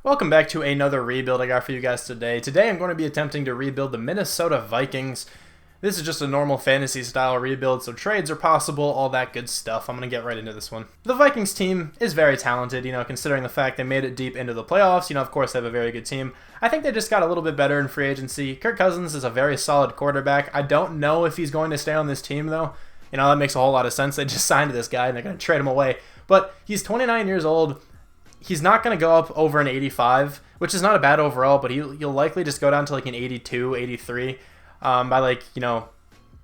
Welcome back to another rebuild I got for you guys today. Today I'm going to be attempting to rebuild the Minnesota Vikings. This is just a normal fantasy style rebuild, so trades are possible, all that good stuff. I'm going to get right into this one. The Vikings team is very talented, considering the fact they made it deep into the playoffs. Of course they have a very good team. I think they just got a little bit better in free agency. Kirk Cousins is a very solid quarterback. I don't know if he's going to stay on this team though. That makes a whole lot of sense. They just signed this guy and they're going to trade him away. But he's 29 years old. He's not going to go up over an 85, which is not a bad overall, but he'll likely just go down to like an 82, 83 by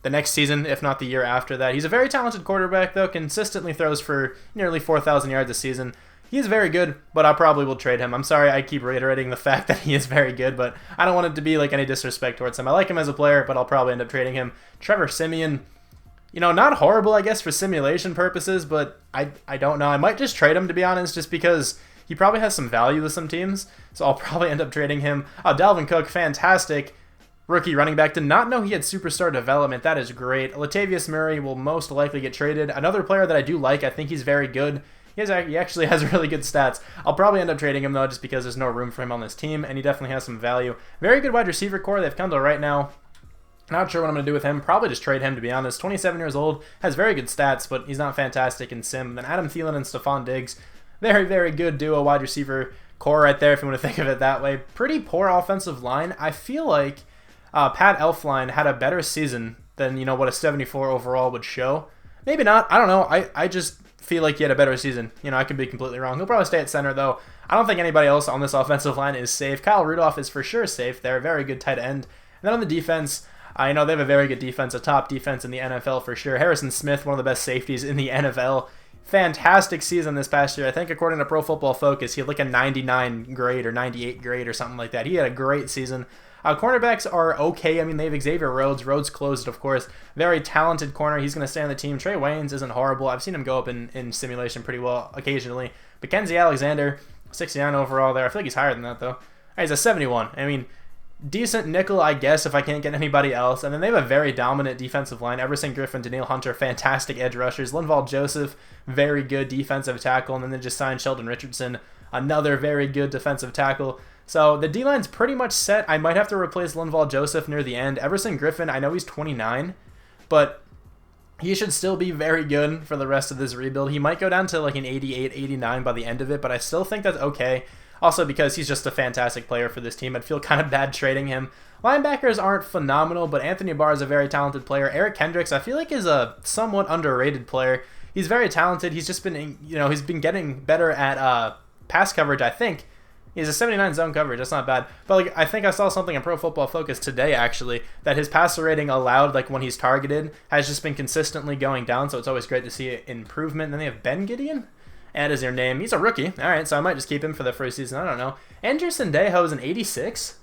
the next season, if not the year after that. He's a very talented quarterback, though, consistently throws for nearly 4,000 yards a season. He's very good, but I probably will trade him. I'm sorry I keep reiterating the fact that he is very good, but I don't want it to be like any disrespect towards him. I like him as a player, but I'll probably end up trading him. Trevor Siemian, not horrible, I guess, for simulation purposes, but I don't know. I might just trade him, to be honest, just because he probably has some value with some teams, so I'll probably end up trading him. Dalvin Cook, fantastic rookie running back. Did not know he had superstar development. That is great. Latavius Murray will most likely get traded. Another player that I do like. I think he's very good. He actually has really good stats. I'll probably end up trading him, though, just because there's no room for him on this team, and he definitely has some value. Very good wide receiver core. They've come to right now. Not sure what I'm going to do with him. Probably just trade him, to be honest. 27 years old. Has very good stats, but he's not fantastic in sim. Then Adam Thielen and Stephon Diggs. Very, very good duo wide receiver core right there, if you want to think of it that way. Pretty poor offensive line. I feel like Pat Elflein had a better season than, what a 74 overall would show. Maybe not. I don't know. I just feel like he had a better season. I could be completely wrong. He'll probably stay at center, though. I don't think anybody else on this offensive line is safe. Kyle Rudolph is for sure safe. They're a very good tight end. And then on the defense, they have a very good defense, a top defense in the NFL for sure. Harrison Smith, one of the best safeties in the NFL. Fantastic season this past year. I think according to Pro Football Focus, he had like a 99 grade or 98 grade or something like that. He had a great season. Cornerbacks are okay. They have Xavier Rhodes. Rhodes closed, of course. Very talented corner. He's going to stay on the team. Trey Waynes isn't horrible. I've seen him go up in simulation pretty well occasionally. Mackenzie Alexander, 69 overall there. I feel like he's higher than that, though. He's a 71. Decent nickel, I guess, if I can't get anybody else. And then they have a very dominant defensive line. Everson Griffin, Daniil Hunter, fantastic edge rushers. Linval Joseph, very good defensive tackle. And then they just signed Sheldon Richardson, another very good defensive tackle. So the D-line's pretty much set. I might have to replace Linval Joseph near the end. Everson Griffin, I know he's 29, but he should still be very good for the rest of this rebuild. He might go down to like an 88, 89 by the end of it, but I still think that's okay. Also, because he's just a fantastic player for this team, I'd feel kind of bad trading him. Linebackers aren't phenomenal, but Anthony Barr is a very talented player. Eric Kendricks, I feel like, is a somewhat underrated player. He's very talented. He's just been, he's been getting better at pass coverage, I think. He has a 79 zone coverage. That's not bad. But I think I saw something in Pro Football Focus today, actually, that his passer rating allowed, when he's targeted, has just been consistently going down. So it's always great to see improvement. And then they have Ben Gideon. Add is your name. He's a rookie. All right, so I might just keep him for the first season. I don't know. Andrew Sendejo is an 86.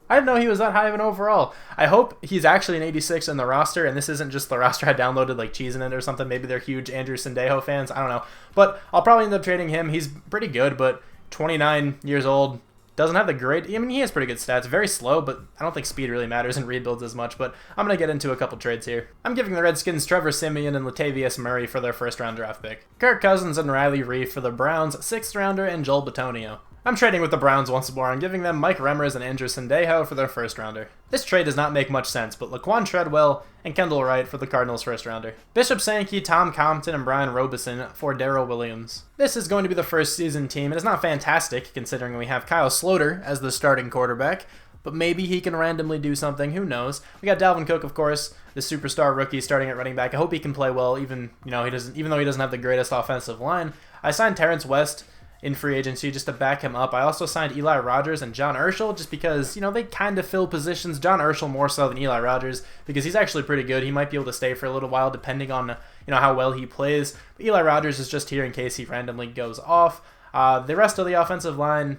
I didn't know he was that high of an overall. I hope he's actually an 86 in the roster, and this isn't just the roster I downloaded cheesing it or something. Maybe they're huge Andrew Sendejo fans. I don't know. But I'll probably end up trading him. He's pretty good, but 29 years old. Doesn't have the great... he has pretty good stats. Very slow, but I don't think speed really matters in rebuilds as much. But I'm going to get into a couple trades here. I'm giving the Redskins Trevor Siemian and Latavius Murray for their first-round draft pick. Kirk Cousins and Riley Reef for the Browns' 6th-rounder and Joel Bitonio. I'm trading with the Browns once more. I'm giving them Mike Remmers and Andrew Sendejo for their first-rounder. This trade does not make much sense, but Laquan Treadwell and Kendall Wright for the Cardinals' first-rounder. Bishop Sankey, Tom Compton, and Brian Robeson for Darrell Williams. This is going to be the first-season team, and it's not fantastic considering we have Kyle Sloter as the starting quarterback, but maybe he can randomly do something. Who knows? We got Dalvin Cook, of course, the superstar rookie starting at running back. I hope he can play well, even though he doesn't have the greatest offensive line. I signed Terrence West in free agency just to back him up. I also signed Eli Rogers and John Urschel just because, they kind of fill positions. John Urschel more so than Eli Rogers because he's actually pretty good. He might be able to stay for a little while depending on, how well he plays. But Eli Rogers is just here in case he randomly goes off. The rest of the offensive line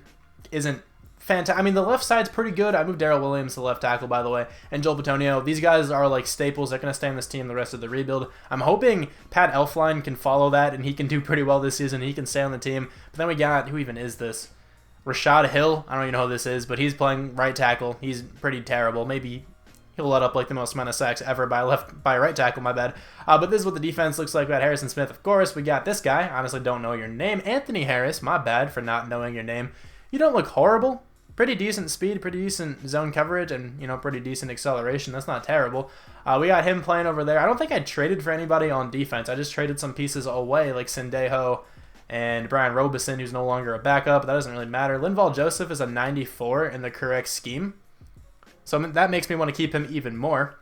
isn't fantastic. The left side's pretty good. I moved Darrell Williams to left tackle, by the way, and Joel Bitonio. These guys are staples. They're going to stay on this team the rest of the rebuild. I'm hoping Pat Elflein can follow that, and he can do pretty well this season. He can stay on the team. But then we got, who even is this? Rashad Hill. I don't even know who this is, but he's playing right tackle. He's pretty terrible. Maybe He'll let up like the most amount of sacks ever by right tackle, my bad. But this is what the defense looks like. We got Harrison Smith, of course. We got this guy. Honestly, don't know your name. Anthony Harris, my bad for not knowing your name. You don't look horrible. Pretty decent speed, pretty decent zone coverage, and, you know, pretty decent acceleration. That's not terrible. We got him playing over there. I don't think I traded for anybody on defense. I just traded some pieces away, like Sendejo and Brian Robeson, who's no longer a backup. That doesn't really matter. Linval Joseph is a 94 in the correct scheme. So that makes me want to keep him even more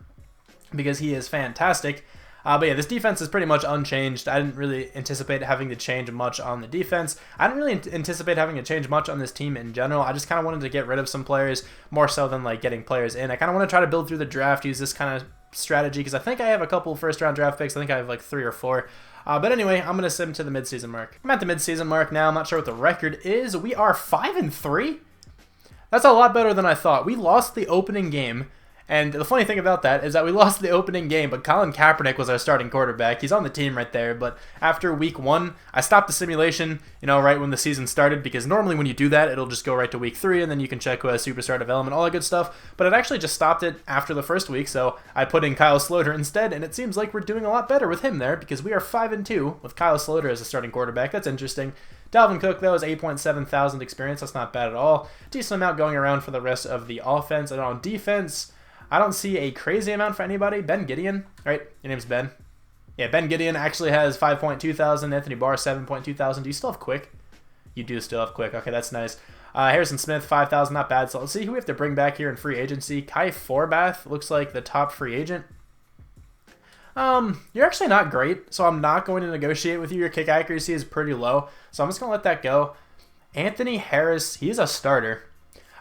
because he is fantastic. But yeah, this defense is pretty much unchanged. I didn't really anticipate having to change much on the defense. I didn't really anticipate having to change much on this team in general. I just kind of wanted to get rid of some players more so than like getting players in. I kind of want to try to build through the draft, use this kind of strategy because I think I have a couple first-round draft picks. I think I have like 3 or 4. But anyway, I'm going to sim to the midseason mark. I'm at the midseason mark now. I'm not sure what the record is. We are 5-3. That's a lot better than I thought. We lost the opening game, and the funny thing about that is that we lost the opening game, but Colin Kaepernick was our starting quarterback. He's on the team right there, but after week 1, I stopped the simulation, you know, right when the season started, because normally when you do that, it'll just go right to week 3, and then you can check who has superstar development, all that good stuff, but it actually just stopped it after the first week, so I put in Kyle Sloter instead, and it seems like we're doing a lot better with him there, because we are 5-2 with Kyle Sloter as a starting quarterback. That's interesting. Dalvin Cook, though, is 8.7 thousand experience. That's not bad at all. Decent amount going around for the rest of the offense. And on defense, I don't see a crazy amount for anybody. Ben Gideon, right? Your name's Ben. Yeah, Ben Gideon actually has 5.2 thousand. Anthony Barr, 7.2 thousand. Do you still have Quick? You do still have Quick. Okay, that's nice. Harrison Smith, 5,000. Not bad. So let's see who we have to bring back here in free agency. Kai Forbath looks like the top free agent. You're actually not great, so I'm not going to negotiate with you. Your kick accuracy is pretty low, so I'm just going to let that go. Anthony Harris, he's a starter.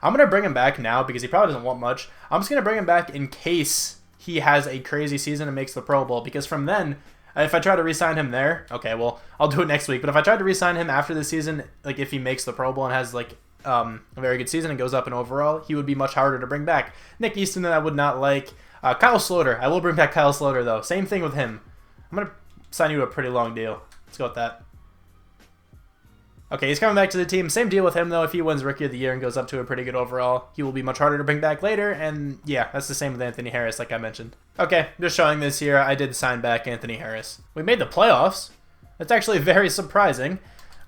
I'm going to bring him back now because he probably doesn't want much. I'm just going to bring him back in case he has a crazy season and makes the Pro Bowl, because from then, if I try to re-sign him there, okay, well, I'll do it next week, but if I try to re-sign him after the season, like if he makes the Pro Bowl and has like a very good season and goes up in overall, he would be much harder to bring back. Nick Easton, that I would not like. Kyle Sloter. I will bring back Kyle Sloter, though. Same thing with him. I'm going to sign you to a pretty long deal. Let's go with that. Okay, he's coming back to the team. Same deal with him, though. If he wins Rookie of the Year and goes up to a pretty good overall, he will be much harder to bring back later. And yeah, that's the same with Anthony Harris, like I mentioned. Okay, just showing this here. I did sign back Anthony Harris. We made the playoffs. That's actually very surprising.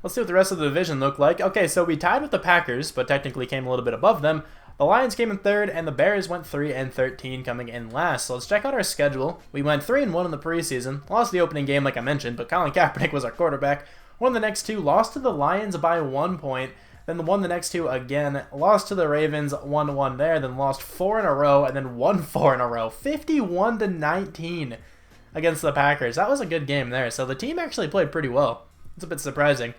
Let's see what the rest of the division looked like. Okay, so we tied with the Packers, but technically came a little bit above them. The Lions came in 3rd, and the Bears went 3-13, coming in last. So let's check out our schedule. We went 3-1 in the preseason, lost the opening game like I mentioned, but Colin Kaepernick was our quarterback. Won the next 2, lost to the Lions by 1 point, then won the next 2 again, lost to the Ravens 1-1 there, then lost 4 in a row, and then won 4 in a row, 51-19 against the Packers. That was a good game there. So the team actually played pretty well. It's a bit surprising.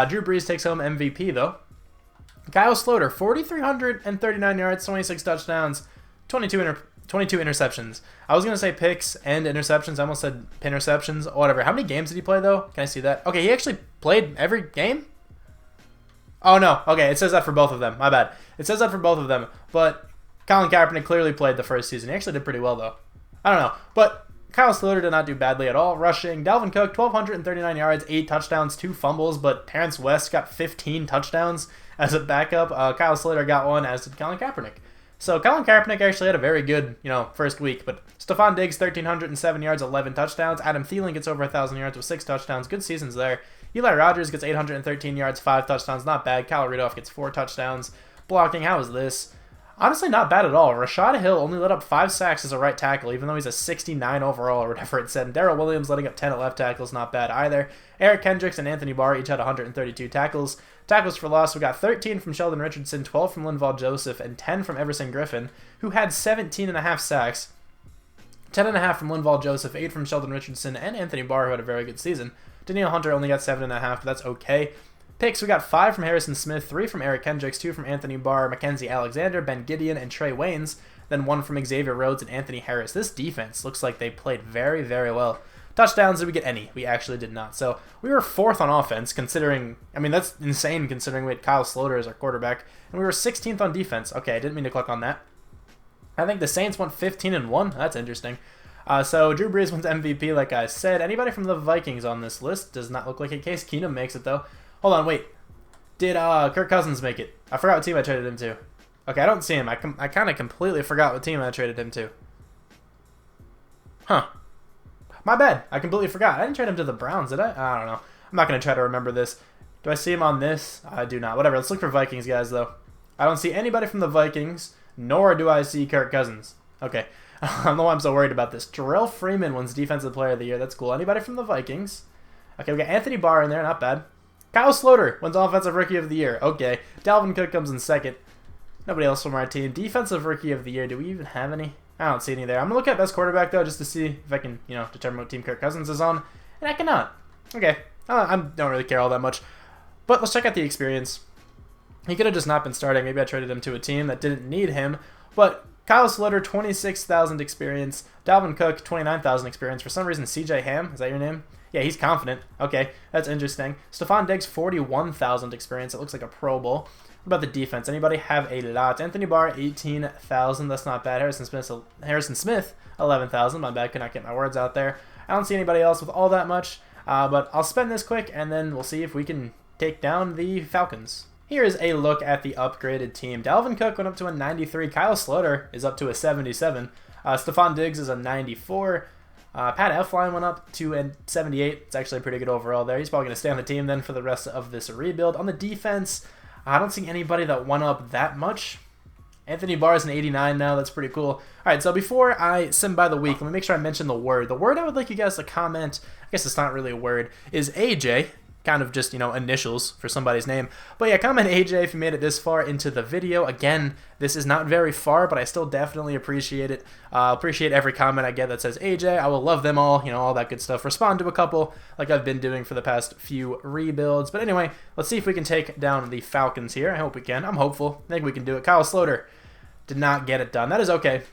Drew Brees takes home MVP though. Kyle Sloter, 4,339 yards, 26 touchdowns, 22 interceptions. I was going to say picks and interceptions. I almost said interceptions. Whatever. How many games did he play, though? Can I see that? Okay, he actually played every game? Oh, no. Okay, it says that for both of them. My bad. It says that for both of them. But Colin Kaepernick clearly played the first season. He actually did pretty well, though. I don't know. But Kyle Sloter did not do badly at all. Rushing, Dalvin Cook, 1,239 yards, 8 touchdowns, 2 fumbles. But Terrence West got 15 touchdowns as a backup. Kyle Sloter got 1, as did Colin Kaepernick. So Colin Kaepernick actually had a very good, first week. But Stephon Diggs, 1,307 yards, 11 touchdowns. Adam Thielen gets over 1,000 yards with 6 touchdowns. Good seasons there. Eli Rogers gets 813 yards, 5 touchdowns. Not bad. Kyle Rudolph gets 4 touchdowns. Blocking, how is this? Honestly, not bad at all. Rashad Hill only let up 5 sacks as a right tackle, even though he's a 69 overall or whatever it said. And Darrell Williams letting up 10 at left tackles, not bad either. Eric Kendricks and Anthony Barr each had 132 tackles. Tackles for loss, we got 13 from Sheldon Richardson, 12 from Linval Joseph, and 10 from Everson Griffin, who had 17.5 sacks. 10.5 from Linval Joseph, 8 from Sheldon Richardson, and Anthony Barr, who had a very good season. Danielle Hunter only got 7.5, but that's okay. Picks, we got 5 from Harrison Smith, 3 from Eric Kendricks, 2 from Anthony Barr, Mackenzie Alexander, Ben Gideon, and Trey Waynes, then 1 from Xavier Rhodes and Anthony Harris. This defense looks like they played very, very well. Touchdowns, did we get any? We actually did not. So we were 4th on offense, considering, that's insane considering we had Kyle Sloter as our quarterback, and we were 16th on defense. Okay, I didn't mean to click on that. I think the Saints went 15-1. That's interesting. So Drew Brees wins MVP, like I said. Anybody from the Vikings on this list? Does not look like it. Case Keenum makes it, though. Hold on, wait. Did Kirk Cousins make it? I forgot what team I traded him to. Okay, I don't see him. I kind of completely forgot what team I traded him to. Huh. My bad. I completely forgot. I didn't trade him to the Browns, did I? I don't know. I'm not going to try to remember this. Do I see him on this? I do not. Whatever. Let's look for Vikings guys, though. I don't see anybody from the Vikings, nor do I see Kirk Cousins. Okay. I don't know why I'm so worried about this. Jarrell Freeman wins Defensive Player of the Year. That's cool. Anybody from the Vikings? Okay, we got Anthony Barr in there. Not bad. Kyle Sloter wins Offensive Rookie of the Year. Okay. Dalvin Cook comes in second. Nobody else from our team. Defensive Rookie of the Year. Do we even have any? I don't see any there. I'm going to look at best quarterback, though, just to see if I can, determine what team Kirk Cousins is on. And I cannot. Okay. I don't really care all that much. But let's check out the experience. He could have just not been starting. Maybe I traded him to a team that didn't need him. But Kyle Slater, 26,000 experience. Dalvin Cook, 29,000 experience. For some reason, CJ Ham, is that your name? Yeah, he's confident. Okay, that's interesting. Stephon Diggs, 41,000 experience. It looks like a Pro Bowl. What about the defense? Anybody have a lot? Anthony Barr, 18,000. That's not bad. Harrison Smith, 11,000. My bad, could not get my words out there. I don't see anybody else with all that much. But I'll spend this quick, and then we'll see if we can take down the Falcons. Here is a look at the upgraded team. Dalvin Cook went up to a 93. Kyle Sloter is up to a 77. Stephon Diggs is a 94. Pat Elflein went up to a 78. It's actually pretty good overall there. He's probably going to stay on the team then for the rest of this rebuild. On the defense, I don't see anybody that went up that much. Anthony Barr is an 89 now. That's pretty cool. All right, so before I sim by the week, let me make sure I mention the word. The word I would like you guys to comment, I guess it's not really a word, is AJ. Kind of just, initials for somebody's name. But yeah, comment AJ if you made it this far into the video. Again, this is not very far, but I still definitely appreciate it. Appreciate every comment I get that says AJ. I will love them all, all that good stuff. Respond to a couple like I've been doing for the past few rebuilds. But anyway, let's see if we can take down the Falcons here. I hope we can. I'm hopeful. I think we can do it. Kyle Sloter did not get it done. That is okay.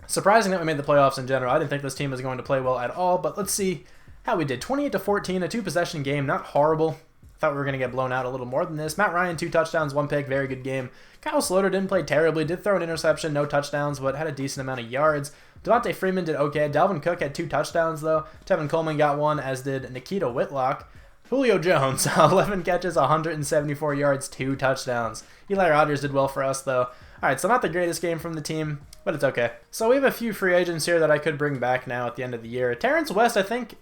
Surprising that we made the playoffs in general. I didn't think this team was going to play well at all, but let's see how we did. 28-14, a 2-possession game, not horrible. Thought we were going to get blown out a little more than this. Matt Ryan, 2 touchdowns, 1 pick, very good game. Kyle Sloter didn't play terribly, did throw an interception, no touchdowns, but had a decent amount of yards. Devontae Freeman did okay. Dalvin Cook had 2 touchdowns, though. Tevin Coleman got 1, as did Nikita Whitlock. Julio Jones, 11 catches, 174 yards, 2 touchdowns. Eli Rogers did well for us, though. All right, so not the greatest game from the team, but it's okay. So we have a few free agents here that I could bring back now at the end of the year. Terrence West, I think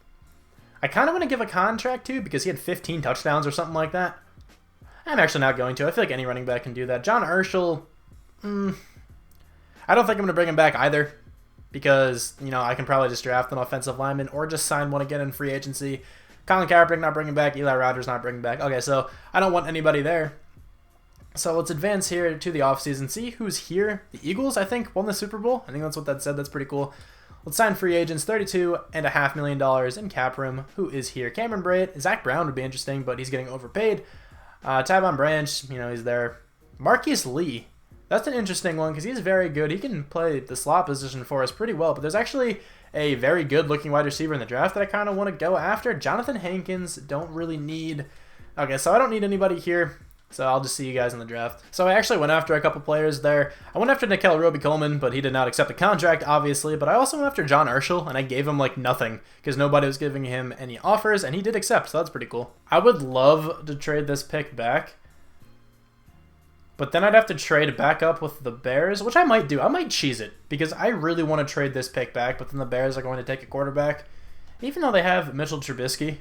I kind of want to give a contract to because he had 15 touchdowns or something like that. I'm actually not going to. I feel like any running back can do that. John Urschel, I don't think I'm going to bring him back either because, I can probably just draft an offensive lineman or just sign one again in free agency. Colin Kaepernick not bringing back. Eli Rogers not bringing back. Okay, so I don't want anybody there. So let's advance here to the offseason. See who's here. The Eagles, I think, won the Super Bowl. I think that's what that said. That's pretty cool. Let's sign free agents, $32.5 million in cap room. Who is here? Cameron Brate. Zach Brown would be interesting, but he's getting overpaid. Tyvon Branch, he's there. Marquise Lee. That's an interesting one because he's very good. He can play the slot position for us pretty well, but there's actually a very good-looking wide receiver in the draft that I kind of want to go after. Jonathan Hankins, don't really need. Okay, so I don't need anybody here. So I'll just see you guys in the draft. So I actually went after a couple players there. I went after Nickel Roby-Coleman, but he did not accept the contract, obviously. But I also went after John Urschel, and I gave him, nothing. Because nobody was giving him any offers, and he did accept, so that's pretty cool. I would love to trade this pick back. But then I'd have to trade back up with the Bears, which I might do. I might cheese it, because I really want to trade this pick back, but then the Bears are going to take a quarterback. Even though they have Mitchell Trubisky,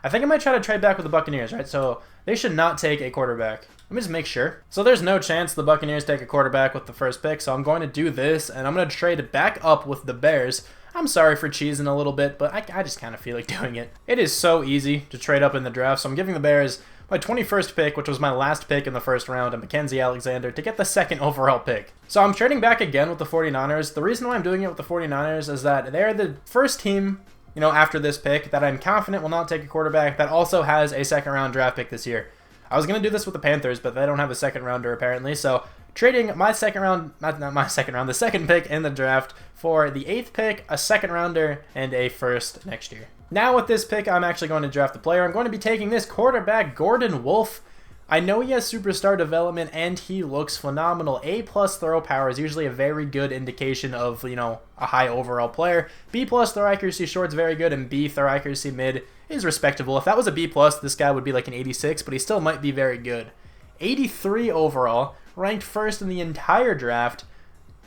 I think I might try to trade back with the Buccaneers, right? So they should not take a quarterback. Let me just make sure. So there's no chance the Buccaneers take a quarterback with the first pick, so I'm going to do this, and I'm going to trade back up with the Bears. I'm sorry for cheesing a little bit, but I just kind of feel like doing it. It is so easy to trade up in the draft, so I'm giving the Bears my 21st pick, which was my last pick in the first round, and Mackenzie Alexander to get the 2nd overall pick. So I'm trading back again with the 49ers. The reason why I'm doing it with the 49ers is that they're the first team after this pick that I'm confident will not take a quarterback that also has a 2nd round draft pick this year. I was going to do this with the Panthers, but they don't have a 2nd rounder apparently. So trading my 2nd round, not my 2nd round, the 2nd pick in the draft for the 8th pick, a 2nd rounder, and a 1st next year. Now with this pick, I'm actually going to draft a player. I'm going to be taking this quarterback, Gordon Wolf. I know he has superstar development and he looks phenomenal. A+ throw power is usually a very good indication of, a high overall player. B+ throw accuracy short's very good, and B throw accuracy mid is respectable. If that was a B+, this guy would be like an 86, but he still might be very good. 83 overall, ranked 1st in the entire draft.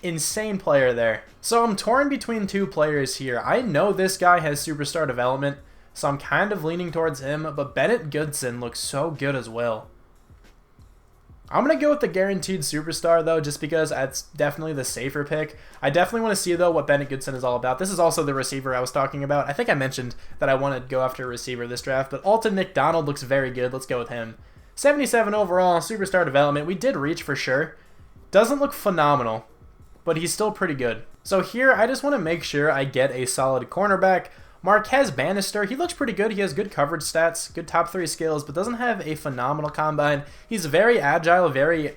insane player there. So I'm torn between two players here. I know this guy has superstar development, so I'm kind of leaning towards him, but Bennett Goodson looks so good as well. I'm going to go with the guaranteed superstar, though, just because that's definitely the safer pick. I definitely want to see, though, what Bennett Goodson is all about. This is also the receiver I was talking about. I think I mentioned that I wanted to go after a receiver this draft, but Alton McDonald looks very good. Let's go with him. 77 overall, superstar development. We did reach for sure. Doesn't look phenomenal, but he's still pretty good. So here, I just want to make sure I get a solid cornerback. Marquez Bannister, he looks pretty good. He has good coverage stats, good top 3 skills, but doesn't have a phenomenal combine. He's very agile, very,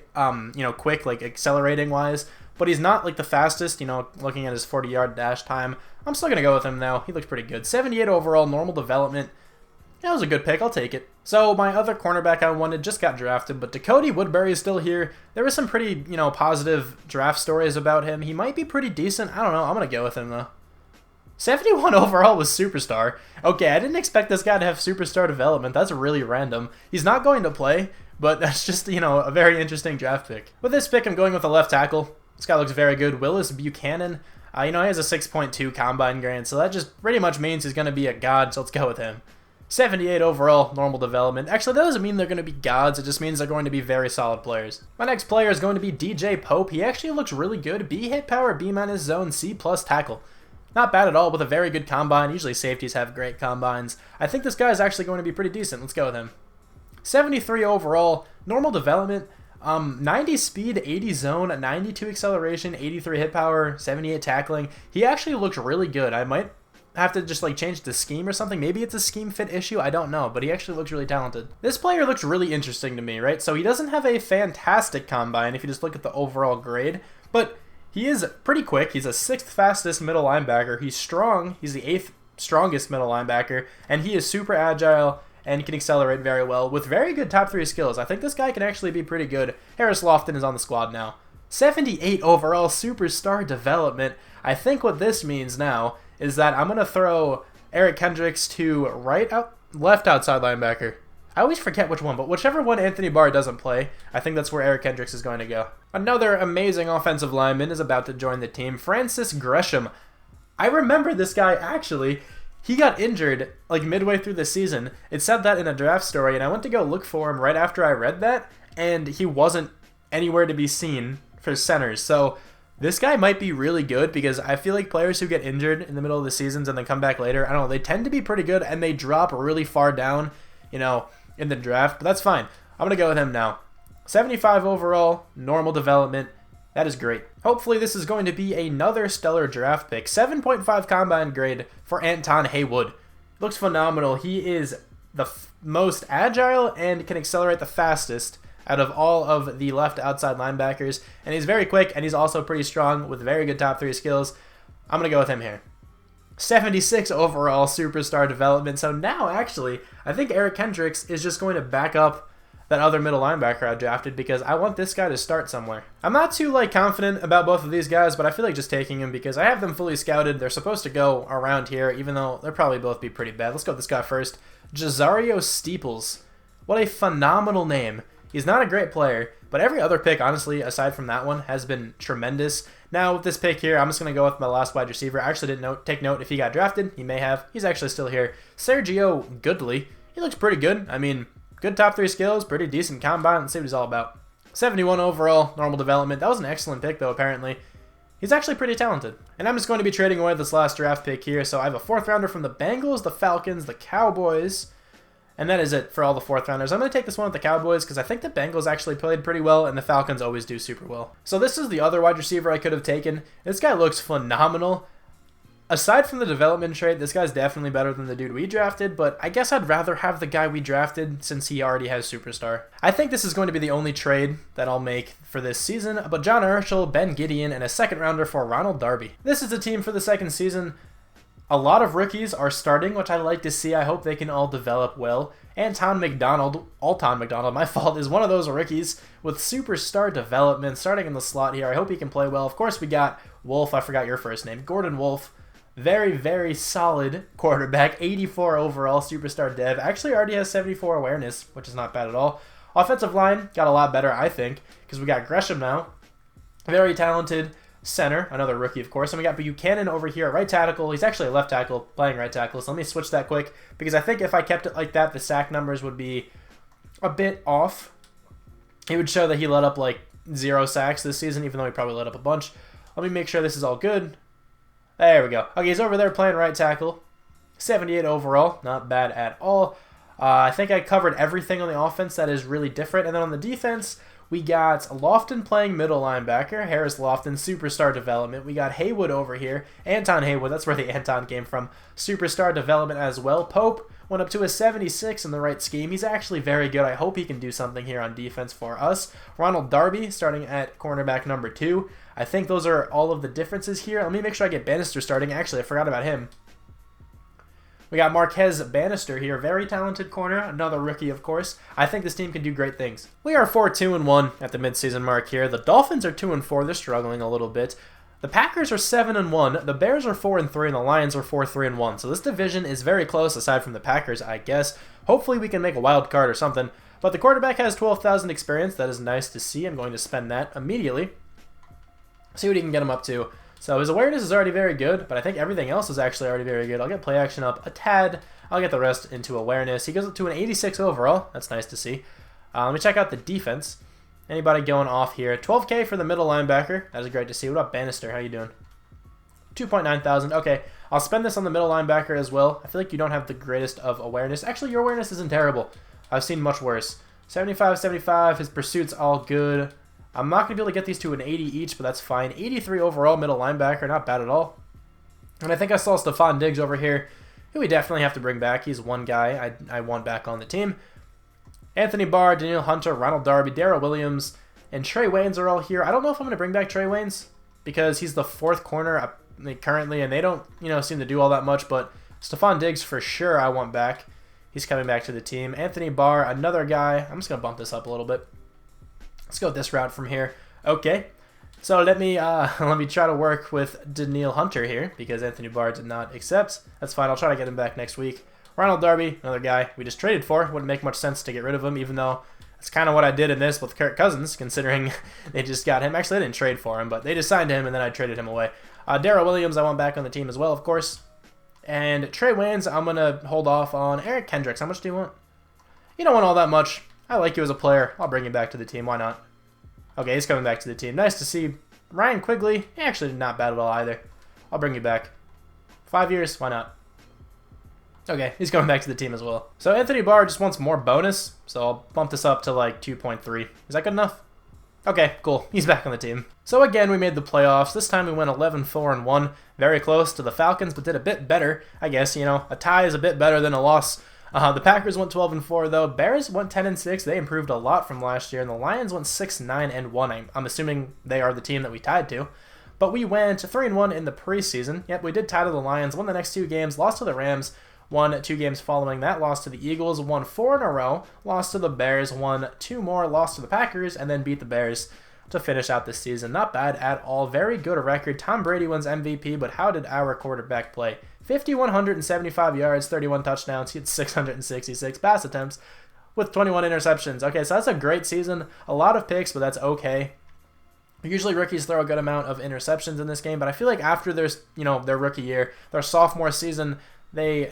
quick, like accelerating wise, but he's not like the fastest, looking at his 40-yard dash time. I'm still going to go with him though. He looks pretty good. 78 overall, normal development. That was a good pick. I'll take it. So my other cornerback I wanted just got drafted, but Dakota Woodbury is still here. There were some pretty, positive draft stories about him. He might be pretty decent. I don't know. I'm going to go with him though. 71 overall was superstar. Okay, I didn't expect this guy to have superstar development. That's really random. He's not going to play, but that's just, a very interesting draft pick. With this pick, I'm going with a left tackle. This guy looks very good. Willis Buchanan. He has a 6.2 combine grade, so that just pretty much means he's going to be a god, so let's go with him. 78 overall, normal development. Actually, that doesn't mean they're going to be gods. It just means they're going to be very solid players. My next player is going to be DJ Pope. He actually looks really good. B hit power, B minus zone, C plus tackle. Not bad at all, with a very good combine. Usually safeties have great combines. I think this guy is actually going to be pretty decent. Let's go with him. 73 overall, normal development, 90 speed, 80 zone, 92 acceleration, 83 hit power, 78 tackling. He actually looks really good. I might have to just change the scheme or something. Maybe it's a scheme fit issue. I don't know, but he actually looks really talented. This player looks really interesting to me, right? So he doesn't have a fantastic combine if you just look at the overall grade, but he is pretty quick. He's a 6th fastest middle linebacker. He's strong. He's the 8th strongest middle linebacker. And he is super agile and can accelerate very well with very good top 3 skills. I think this guy can actually be pretty good. Harris Lofton is on the squad now. 78 overall superstar development. I think what this means now is that I'm going to throw Eric Kendricks to left outside linebacker. I always forget which one, but whichever one Anthony Barr doesn't play, I think that's where Eric Kendricks is going to go. Another amazing offensive lineman is about to join the team, Francis Gresham. I remember this guy actually. He got injured midway through the season. It said that in a draft story, and I went to go look for him right after I read that, and he wasn't anywhere to be seen for centers. So this guy might be really good because I feel like players who get injured in the middle of the seasons and then come back later, I don't know, they tend to be pretty good and they drop really far down, in the draft, but that's fine. I'm going to go with him now. 75 overall, normal development. That is great. Hopefully this is going to be another stellar draft pick. 7.5 combine grade for Anton Haywood. Looks phenomenal. He is the most agile and can accelerate the fastest out of all of the left outside linebackers, and he's very quick, and he's also pretty strong with very good top 3 skills. I'm going to go with him here. 76 overall superstar development. So now, actually, I think Eric Kendricks is just going to back up that other middle linebacker I drafted because I want this guy to start somewhere. I'm not too confident about both of these guys, but I feel like just taking him because I have them fully scouted. They're supposed to go around here, even though they'll probably both be pretty bad. Let's go with this guy first. Jazario Steeples. What a phenomenal name. He's not a great player, but every other pick, honestly, aside from that one, has been tremendous. Now, with this pick here, I'm just going to go with my last wide receiver. I actually didn't take note if he got drafted. He may have. He's actually still here. Sergio Goodley. He looks pretty good. I mean, good top 3 skills, pretty decent combine. Let's see what he's all about. 71 overall, normal development. That was an excellent pick, though, apparently. He's actually pretty talented. And I'm just going to be trading away this last draft pick here. So I have a 4th rounder from the Bengals, the Falcons, the Cowboys. And that is it for all the 4th rounders. I'm going to take this one with the Cowboys because I think the Bengals actually played pretty well and the Falcons always do super well. So this is the other wide receiver I could have taken. This guy looks phenomenal. Aside from the development trait, this guy's definitely better than the dude we drafted, but I guess I'd rather have the guy we drafted since he already has superstar. I think this is going to be the only trade that I'll make for this season, but John Urschel, Ben Gideon, and a 2nd rounder for Ronald Darby. This is the team for the 2nd season. A lot of rookies are starting, which I like to see. I hope they can all develop well. Alton McDonald, my fault, is one of those rookies with superstar development starting in the slot here. I hope he can play well. Of course, we got Wolf. I forgot your first name. Gordon Wolf. Very, very solid quarterback. 84 overall, superstar dev. Actually already has 74 awareness, which is not bad at all. Offensive line got a lot better, I think, because we got Gresham now. Very talented. center, another rookie, of course. And we got Buchanan over here at right tackle. He's actually a left tackle, playing right tackle. So let me switch that quick, because I think if I kept it like that, the sack numbers would be a bit off. It would show that he let up like 0 sacks this season, even though he probably let up a bunch. Let me make sure this is all good. There we go. Okay, he's over there playing right tackle. 78 overall, not bad at all. I think I covered everything on the offense that is really different. And then on the defense, we got Lofton playing middle linebacker. Harris Lofton, superstar development. We got Haywood over here. Anton Haywood, that's where the Anton came from. Superstar development as well. Pope went up to a 76 in the right scheme. He's actually very good. I hope he can do something here on defense for us. Ronald Darby starting at cornerback number 2. I think those are all of the differences here. Let me make sure I get Bannister starting. Actually, I forgot about him. We got Marquez Bannister here, very talented corner, another rookie, of course. I think this team can do great things. We are 4-2-1 at the midseason mark here. The Dolphins are 2-4. They're struggling a little bit. The Packers are 7-1. The Bears are 4-3, and the Lions are 4-3-1. So this division is very close, aside from the Packers, I guess. Hopefully we can make a wild card or something. But the quarterback has 12,000 experience. That is nice to see. I'm going to spend that immediately. See what he can get him up to. So his awareness is already very good, but I think everything else is actually already very good. I'll get play action up a tad. I'll get the rest into awareness. He goes up to an 86 overall. That's nice to see. Let me check out the defense. Anybody going off here? 12K for the middle linebacker. That is great to see. What up, Bannister? How you doing? 2.9 thousand. Okay, I'll spend this on the middle linebacker as well. I feel like you don't have the greatest of awareness. Actually, your awareness isn't terrible. I've seen much worse. 75, 75. His pursuit's all good. I'm not going to be able to get these to an 80 each, but that's fine. 83 overall, middle linebacker, not bad at all. And I think I saw Stephon Diggs over here, who we definitely have to bring back. He's one guy I want back on the team. Anthony Barr, Daniel Hunter, Ronald Darby, Darrell Williams, and Trey Waynes are all here. I don't know if I'm going to bring back Trey Waynes, because he's the 4th corner currently, and they don't seem to do all that much, but Stephon Diggs for sure I want back. He's coming back to the team. Anthony Barr, another guy. I'm just going to bump this up a little bit. Let's go this route from here. Okay, so let me try to work with Daniel Hunter here, because Anthony Barr did not accept. That's fine. I'll try to get him back next week. Ronald Darby, another guy we just traded for. Wouldn't make much sense to get rid of him, even though that's kind of what I did in this with Kirk Cousins, considering they just got him. Actually, they didn't trade for him, but they just signed him, and then I traded him away. Darrell Williams, I want back on the team as well, of course. And Trey Waynes, I'm going to hold off on. Eric Kendricks, how much do you want? You don't want all that much. I like you as a player. I'll bring you back to the team. Why not? Okay, he's coming back to the team. Nice to see. Ryan Quigley, actually not bad at all either. I'll bring you back. 5 years, why not? Okay, he's coming back to the team as well. So Anthony Barr just wants more bonus, so I'll bump this up to like 2.3. Is that good enough? Okay, cool. He's back on the team. So again, we made the playoffs. This time we went 11-4-1. Very close to the Falcons, but did a bit better. I guess, a tie is a bit better than a loss. The Packers went 12-4 though. Bears went 10-6. They improved a lot from last year, and the Lions went 6-9-1. I'm assuming they are the team that we tied to. But we went 3-1 in the preseason. Yep, we did tie to the Lions. Won the next 2 games. Lost to the Rams. Won 2 games following that. Lost to the Eagles. Won 4 in a row. Lost to the Bears. Won 2 more. Lost to the Packers, and then beat the Bears to finish out this season. Not bad at all. Very good record. Tom Brady wins MVP, but how did our quarterback play? 5,175 yards, 31 touchdowns. He had 666 pass attempts with 21 interceptions. Okay, so that's a great season. A lot of picks, but that's okay. Usually rookies throw a good amount of interceptions in this game, but I feel like after their rookie year, their sophomore season, they,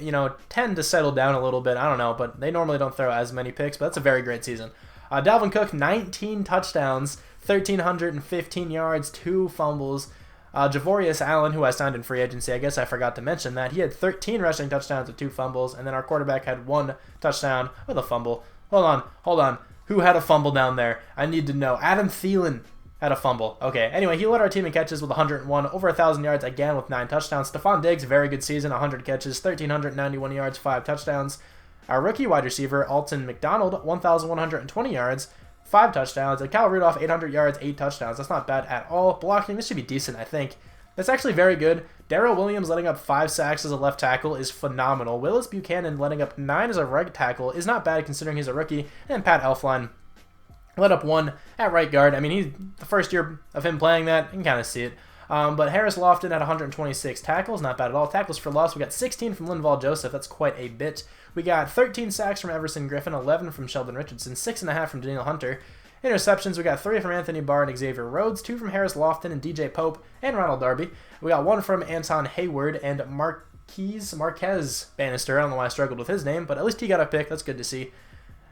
tend to settle down a little bit. I don't know, but they normally don't throw as many picks, but that's a very great season. Dalvin Cook, 19 touchdowns, 1,315 yards, 2 fumbles. Javorius Allen, who I signed in free agency, I guess I forgot to mention that. He had 13 rushing touchdowns with 2 fumbles, and then our quarterback had 1 touchdown with a fumble. Hold on. Who had a fumble down there? I need to know. Adam Thielen had a fumble. Okay, anyway, he led our team in catches with 101, over 1,000 yards, again with 9 touchdowns. Stephon Diggs, very good season, 100 catches, 1,391 yards, 5 touchdowns. Our rookie wide receiver, Alton McDonald, 1,120 yards, 5 touchdowns. And Kyle Rudolph, 800 yards, 8 touchdowns. That's not bad at all. Blocking, this should be decent, I think. That's actually very good. Darrell Williams letting up 5 sacks as a left tackle is phenomenal. Willis Buchanan letting up 9 as a right tackle is not bad considering he's a rookie. And Pat Elflein let up 1 at right guard. I mean, he's the first year of him playing that. You can kind of see it. But Harris Lofton had 126 tackles. Not bad at all. Tackles for loss. We got 16 from Linval Joseph. That's quite a bit. We got 13 sacks from Everson Griffin, 11 from Sheldon Richardson, 6.5 from Daniel Hunter. Interceptions, we got 3 from Anthony Barr and Xavier Rhodes, 2 from Harris Lofton and DJ Pope and Ronald Darby. We got 1 from Anton Hayward and Marquez Bannister. I don't know why I struggled with his name, but at least he got a pick. That's good to see.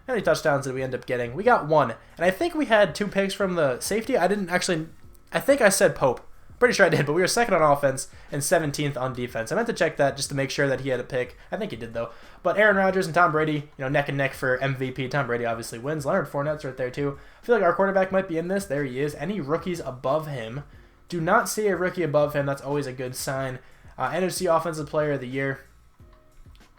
How many touchdowns did we end up getting? We got 1. And I think we had 2 picks from the safety. I think I said Pope. Pretty sure I did, but we were 2nd on offense and 17th on defense. I meant to check that just to make sure that he had a pick. I think he did, though. But Aaron Rodgers and Tom Brady, neck and neck for MVP. Tom Brady obviously wins. Leonard Fournette's right there, too. I feel like our quarterback might be in this. There he is. Any rookies above him? Do not see a rookie above him. That's always a good sign. NFC Offensive Player of the Year.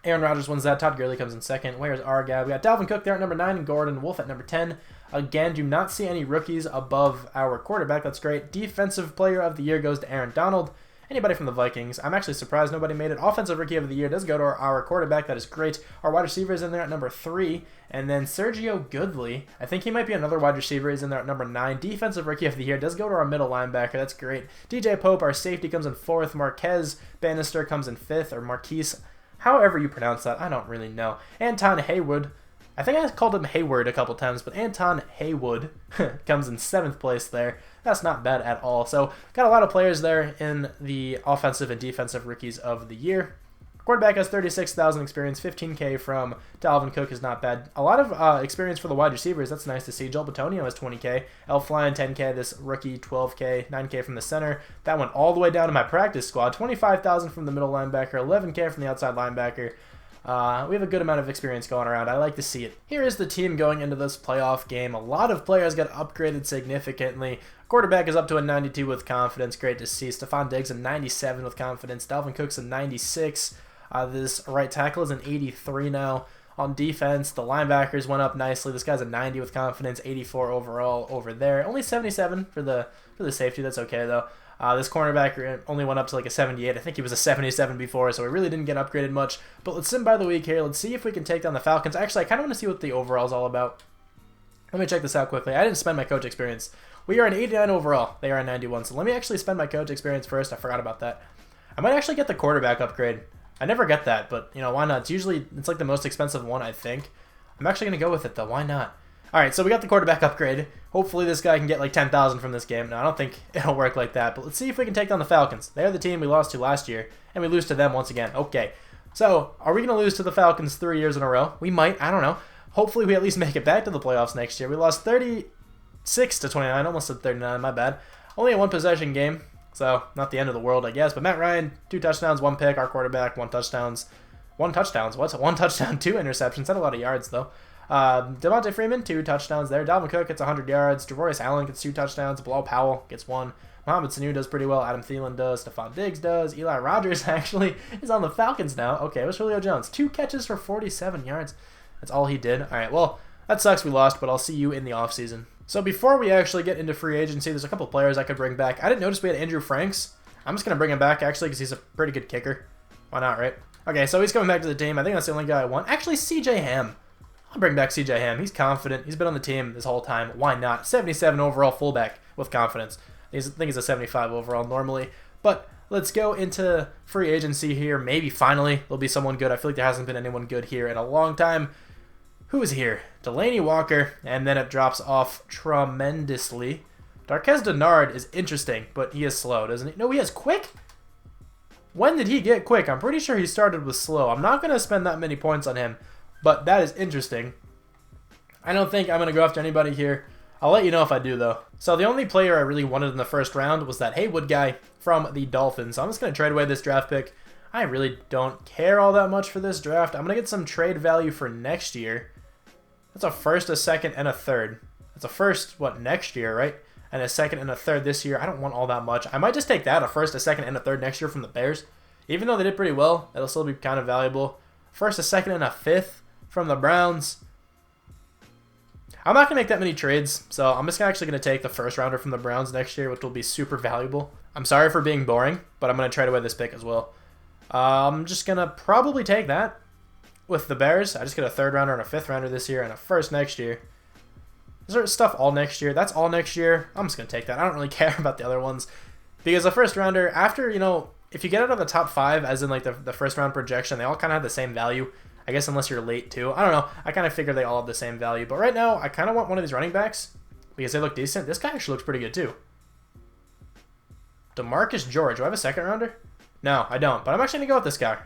Aaron Rodgers wins that. Todd Gurley comes in 2nd. Where's our guy? We got Dalvin Cook there at number 9 and Gordon Wolf at number 10. Again, do not see any rookies above our quarterback. That's great. Defensive Player of the Year goes to Aaron Donald. Anybody from the Vikings? I'm actually surprised nobody made it. Offensive Rookie of the Year does go to our quarterback. That is great. Our wide receiver is in there at number 3. And then Sergio Goodley, I think he might be another wide receiver, is in there at number 9. Defensive Rookie of the Year does go to our middle linebacker. That's great. DJ Pope, our safety, comes in 4th. Marquez Bannister comes in 5th, or Marquise. However you pronounce that, I don't really know. Anton Haywood. I think I called him Hayward a couple times, but Anton Haywood comes in 7th place there. That's not bad at all. So got a lot of players there in the offensive and defensive rookies of the year. Quarterback has 36,000 experience. 15K from Dalvin Cook is not bad. A lot of experience for the wide receivers. That's nice to see. Joel Bitonio has 20K. Elfline 10K. This rookie 12K. 9K from the center. That went all the way down to my practice squad. 25,000 from the middle linebacker. 11K from the outside linebacker. We have a good amount of experience going around. I like to see it. Here is the team going into this playoff game. A lot of players got upgraded significantly. Quarterback is up to a 92 with confidence. Great to see. Stephon Diggs a 97 with confidence. Dalvin Cook's a 96. This right tackle is an 83 now. On defense, the linebackers went up nicely. This guy's a 90 with confidence. 84 overall over there. Only 77 for the safety. That's okay, though. This cornerback only went up to like a 78. I think he was a 77 before, so he really didn't get upgraded much. But let's sim by the week here. Let's see if we can take down the Falcons. Actually, I kind of want to see what the overall is all about. Let me check this out quickly. I didn't spend my coach experience. We are an 89 overall. They are a 91. So let me actually spend my coach experience first. I forgot about that. I might actually get the quarterback upgrade. I never get that, but why not? It's like the most expensive one, I think. I'm actually going to go with it, though. Why not? All right, so we got the quarterback upgrade. Hopefully this guy can get like 10,000 from this game. No, I don't think it'll work like that, but let's see if we can take down the Falcons. They're the team we lost to last year, and we lose to them once again. Okay, so are we going to lose to the Falcons 3 years in a row? We might. I don't know. Hopefully we at least make it back to the playoffs next year. We lost 36 to 29. Almost said 39. My bad. Only a 1-possession game, so not the end of the world, I guess. But Matt Ryan, 2 touchdowns, 1 pick. Our quarterback, 1 touchdowns. 1 touchdowns. What's 1 touchdown, 2 interceptions? That's a lot of yards, though. Devontae Freeman, 2 touchdowns there. Dalvin Cook gets 100 yards. Javorius Allen gets 2 touchdowns. Bilal Powell gets 1. Mohamed Sanu does pretty well. Adam Thielen does. Stephon Diggs does. Eli Rogers actually is on the Falcons now. Okay, what's Julio Jones? 2 catches for 47 yards. That's all he did. All right, well, that sucks we lost, but I'll see you in the offseason. So before we actually get into free agency, there's a couple players I could bring back. I didn't notice we had Andrew Franks. I'm just going to bring him back, actually, because he's a pretty good kicker. Why not, right? Okay, so he's coming back to the team. I think that's the only guy I want. Actually, CJ Ham. I'll bring back CJ Ham. He's confident. He's been on the team this whole time. Why not? 77 overall fullback with confidence. I think he's a 75 overall normally. But let's go into free agency here. Maybe finally there'll be someone good. I feel like there hasn't been anyone good here in a long time. Who is here? Delaney Walker. And then it drops off tremendously. Darquez Denard is interesting, but he is slow, doesn't he? No, he is quick? When did he get quick? I'm pretty sure he started with slow. I'm not going to spend that many points on him, but that is interesting. I don't think I'm going to go after anybody here. I'll let you know if I do, though. So the only player I really wanted in the first round was that Haywood guy from the Dolphins. So I'm just going to trade away this draft pick. I really don't care all that much for this draft. I'm going to get some trade value for next year. That's a first, a second, and a third. That's a first, next year, right? And a second and a third this year. I don't want all that much. I might just take that, a first, a second, and a third next year from the Bears. Even though they did pretty well, it'll still be kind of valuable. First, a second, and a fifth from the Browns. I'm not going to make that many trades, so I'm just actually going to take the first rounder from the Browns next year, which will be super valuable. I'm sorry for being boring, but I'm going to trade away this pick as well. I'm just going to probably take that with the Bears. I just get a third rounder and a fifth rounder this year and a first next year. Is there stuff all next year? That's all next year. I'm just going to take that. I don't really care about the other ones. Because the first rounder, after, if you get out of the top 5, as in like the first round projection, they all kind of have the same value. I guess unless you're late too. I don't know. I kind of figure they all have the same value. But right now, I kind of want one of these running backs. because they look decent. This guy actually looks pretty good too. DeMarcus George. Do I have a second rounder? No, I don't. But I'm actually going to go with this guy.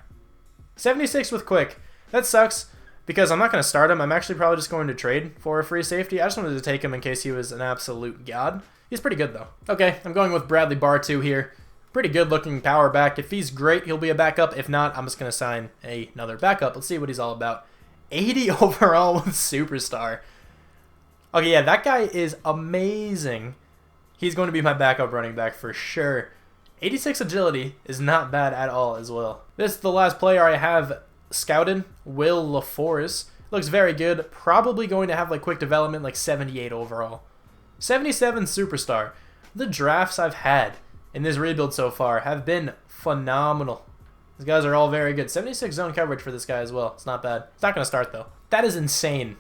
76 with quick. That sucks because I'm not going to start him. I'm actually probably just going to trade for a free safety. I just wanted to take him in case he was an absolute god. He's pretty good though. Okay, I'm going with Bradley Bartu here. Pretty good looking power back. If he's great, he'll be a backup. If not, I'm just going to sign another backup. Let's see what he's all about. 80 overall with superstar. Okay, yeah, that guy is amazing. He's going to be my backup running back for sure. 86 agility is not bad at all as well. This is the last player I have scouted, Will LaForce. Looks very good. Probably going to have like quick development, like 78 overall. 77 superstar. The drafts I've had in this rebuild so far have been phenomenal. These guys are all very good. 76 zone coverage for this guy as well. It's not bad. It's not going to start though. That is insane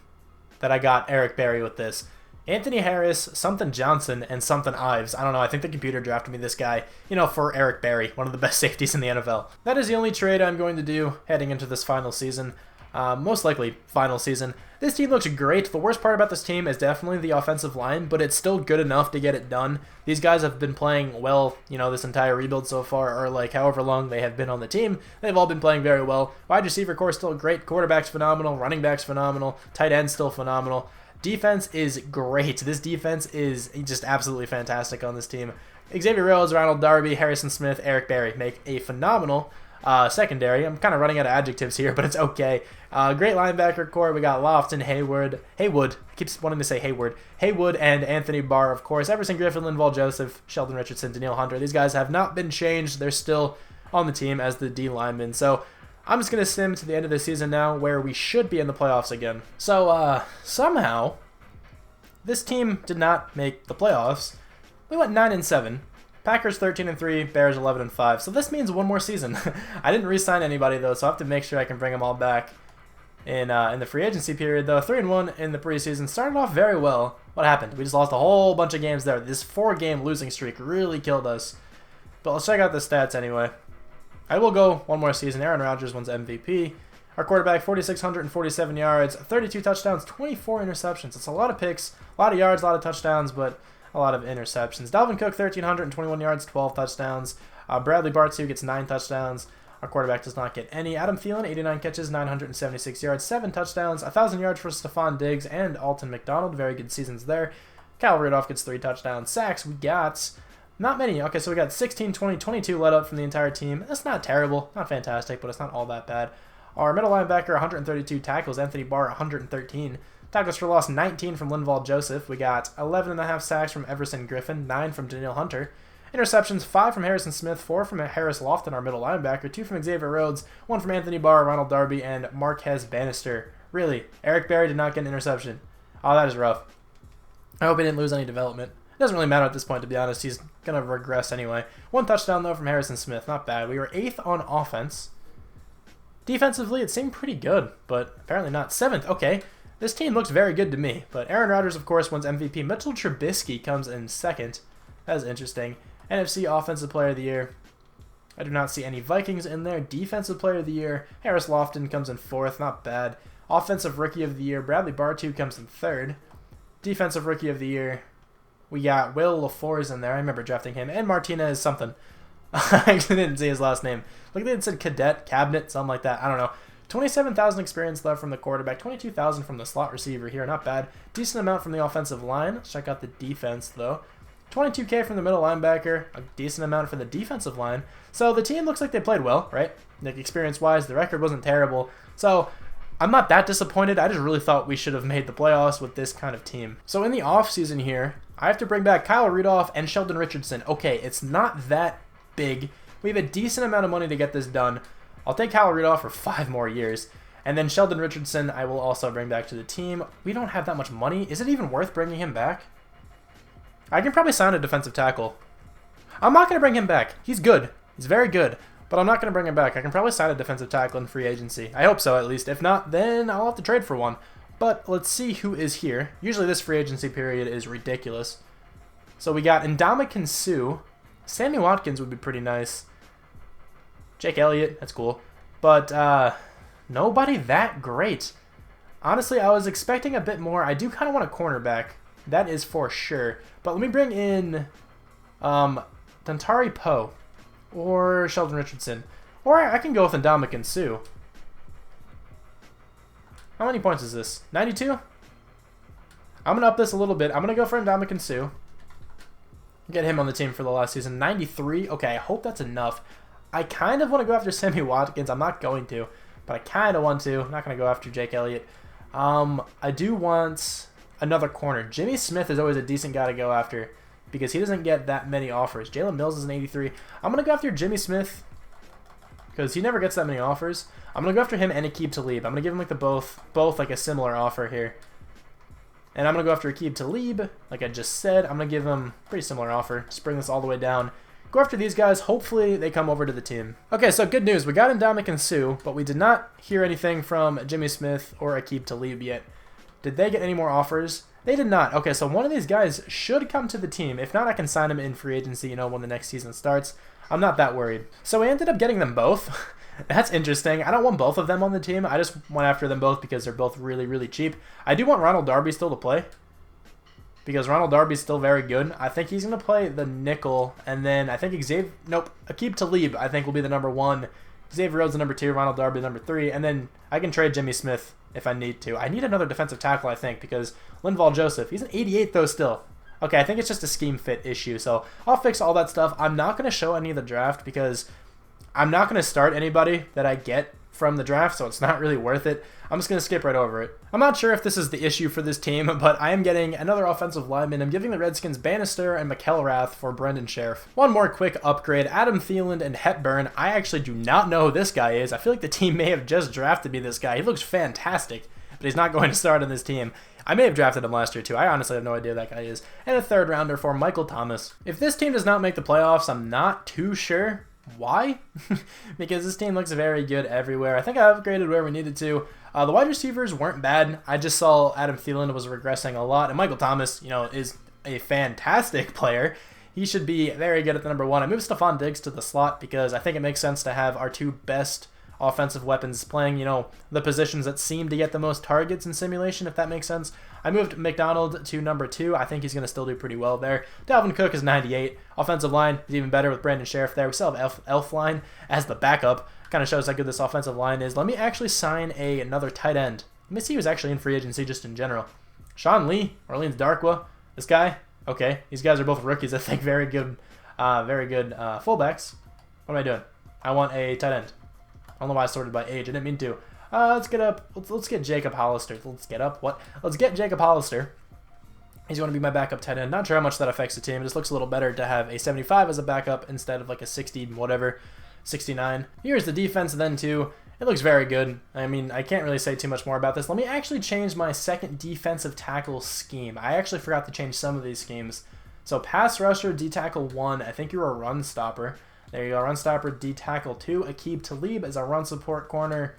that I got Eric Berry with this. Anthony Harris, something Johnson, and something Ives. I don't know. I think the computer drafted me this guy, you know, for Eric Berry, one of the best safeties in the NFL. That is the only trade I'm going to do heading into this final season. Most likely final season. This team looks great. The worst part about this team is definitely the offensive line, but it's still good enough to get it done. These guys have been playing well, you know, this entire rebuild so far, or like however long they have been on the team. They've all been playing very well. Wide receiver core still great. Quarterback's phenomenal. Running back's phenomenal. Tight end's still phenomenal. Defense is great. This defense is just absolutely fantastic on this team. Xavier Rhodes, Ronald Darby, Harrison Smith, Eric Berry make a phenomenal secondary. I'm kind of running out of adjectives here, but it's okay. Great linebacker core. We got Lofton, Haywood. I keep wanting to say Hayward. Haywood and Anthony Barr, of course. Everson Griffin, Linval Joseph, Sheldon Richardson, Danielle Hunter. These guys have not been changed. They're still on the team as the D linemen. So I'm just going to sim to the end of the season now where we should be in the playoffs again. So somehow this team did not make the playoffs. We went 9-7. Packers 13-3, Bears 11-5. So this means one more season. I didn't re-sign anybody though, so I have to make sure I can bring them all back in the free agency period though. 3-1 in the preseason. Started off very well. What happened? We just lost a whole bunch of games there. This 4-game losing streak really killed us. But let's check out the stats anyway. I will go one more season. Aaron Rodgers wins MVP. Our quarterback, 4,647 yards, 32 touchdowns, 24 interceptions. It's a lot of picks, a lot of yards, a lot of touchdowns, but a lot of interceptions. Dalvin Cook, 1,321 yards, 12 touchdowns. Bradley Bartu gets 9 touchdowns. Our quarterback does not get any. Adam Thielen, 89 catches, 976 yards, 7 touchdowns, 1,000 yards for Stephon Diggs and Alton McDonald. Very good seasons there. Kyle Rudolph gets 3 touchdowns. Sacks, we got not many. Okay, so we got 16, 20, 22 let up from the entire team. That's not terrible. Not fantastic, but it's not all that bad. Our middle linebacker, 132 tackles. Anthony Barr, 113. Tackles for loss, 19 from Linval Joseph. We got 11.5 sacks from Everson Griffin, 9 from Danielle Hunter. Interceptions, 5 from Harrison Smith, 4 from Harris Lofton, our middle linebacker, 2 from Xavier Rhodes, 1 from Anthony Barr, Ronald Darby, and Marquez Bannister. Really, Eric Berry did not get an interception. Oh, that is rough. I hope he didn't lose any development. It doesn't really matter at this point, to be honest. He's going to regress anyway. 1 touchdown, though, from Harrison Smith. Not bad. We were 8th on offense. Defensively, it seemed pretty good, but apparently not. 7th, okay. This team looks very good to me, but Aaron Rodgers, of course, wins MVP. Mitchell Trubisky comes in 2nd. That is interesting. NFC Offensive Player of the Year. I do not see any Vikings in there. Defensive Player of the Year. Harris Lofton comes in 4th. Not bad. Offensive Rookie of the Year. Bradley Bartu comes in 3rd. Defensive Rookie of the Year. We got Will LaForce in there. I remember drafting him. And Martinez something. I actually didn't see his last name. Look, they said cadet, cabinet, something like that. I don't know. 27,000 experience left from the quarterback. 22,000 from the slot receiver here. Not bad. Decent amount from the offensive line. Let's check out the defense, though. 22K from the middle linebacker. A decent amount from the defensive line. So the team looks like they played well, right? Like experience-wise, the record wasn't terrible. So I'm not that disappointed. I just really thought we should have made the playoffs with this kind of team. So in the offseason here, I have to bring back Kyle Rudolph and Sheldon Richardson. Okay, it's not that big. We have a decent amount of money to get this done. I'll take Kyle Rudolph for 5 more years. And then Sheldon Richardson, I will also bring back to the team. We don't have that much money. Is it even worth bringing him back? I can probably sign a defensive tackle. I'm not going to bring him back. He's good. He's very good. But I'm not going to bring him back. I can probably sign a defensive tackle in free agency. I hope so, at least. If not, then I'll have to trade for one. But let's see who is here. Usually this free agency period is ridiculous. So we got Ndamukong Suh. Sammy Watkins would be pretty nice. Jake Elliott, that's cool. But nobody that great. Honestly, I was expecting a bit more. I do kind of want a cornerback, That is for sure. But let me bring in Dontari Poe or Sheldon Richardson. Or I can go with Ndamukong Suh. How many points is this? 92? I'm going to up this a little bit. I'm going to go for Ndamukong Suh. Get him on the team for the last season. 93? Okay, I hope that's enough. I kind of want to go after Sammy Watkins. I'm not going to, but I kind of want to. I'm not going to go after Jake Elliott. I do want another corner. Jimmy Smith is always a decent guy to go after because he doesn't get that many offers. Jalen Mills is an 83. I'm going to go after Jimmy Smith because he never gets that many offers. I'm going to go after him and Aqib Talib. I'm going to give him like the both like a similar offer here. And I'm going to go after Aqib Talib, like I just said. I'm going to give him a pretty similar offer. Just bring this all the way down. Go after these guys. Hopefully they come over to the team. Okay, so good news. We got Ndamukong Suh, but we did not hear anything from Jimmy Smith or Aqib Talib yet. Did they get any more offers? They did not. Okay, so one of these guys should come to the team. If not, I can sign him in free agency, you know, when the next season starts. I'm not that worried. So we ended up getting them both. That's interesting. I don't want both of them on the team. I just went after them both because they're both really, really cheap. I do want Ronald Darby still to play because Ronald Darby's still very good. I think he's going to play the nickel, and then I think Aqib Talib, I think, will be the number 1. Xavier Rhodes the number 2, Ronald Darby the number 3, and then I can trade Jimmy Smith if I need to. I need another defensive tackle, I think, because Linval Joseph, he's an 88 though still. Okay, I think it's just a scheme fit issue, so I'll fix all that stuff. I'm not going to show any of the draft because I'm not going to start anybody that I get from the draft, so it's not really worth it. I'm just going to skip right over it. I'm not sure if this is the issue for this team, but I am getting another offensive lineman. I'm giving the Redskins Bannister and McElrath for Brendan Sheriff. One more quick upgrade, Adam Thielen and Hepburn. I actually do not know who this guy is. I feel like the team may have just drafted me this guy. He looks fantastic, but he's not going to start on this team. I may have drafted him last year too. I honestly have no idea who that guy is. And a 3rd rounder for Michael Thomas. If this team does not make the playoffs, I'm not too sure why. Because this team looks very good everywhere. I think I upgraded where we needed to. The wide receivers weren't bad. I just saw Adam Thielen was regressing a lot. And Michael Thomas, you know, is a fantastic player. He should be very good at the number 1. I moved Stephon Diggs to the slot because I think it makes sense to have our 2 best offensive weapons playing, you know, the positions that seem to get the most targets in simulation, if that makes sense. I moved McDonald to number 2. I think he's going to still do pretty well there. Dalvin Cook is 98. Offensive line is even better with Brandon Sheriff there. We still have Elfline as the backup. Kind of shows how good this offensive line is. Let me actually sign another tight end. Let me see who's actually in free agency just in general. Sean Lee, Orleans Darkwa. This guy, okay. These guys are both rookies. I think very good fullbacks. What am I doing? I want a tight end. I don't know why I sorted by age. I didn't mean to. Let's get up. Let's get Jacob Hollister. Let's get up. What? Let's get Jacob Hollister. He's going to be my backup tight end. Not sure how much that affects the team. It just looks a little better to have a 75 as a backup instead of like a 60 whatever, 69. Here's the defense then too. It looks very good. I mean, I can't really say too much more about this. Let me actually change my second defensive tackle scheme. I actually forgot to change some of these schemes. So pass rusher, D tackle 1. I think you're a run stopper. There you go, run stopper, D tackle 2. Aqib Talib is a run support corner.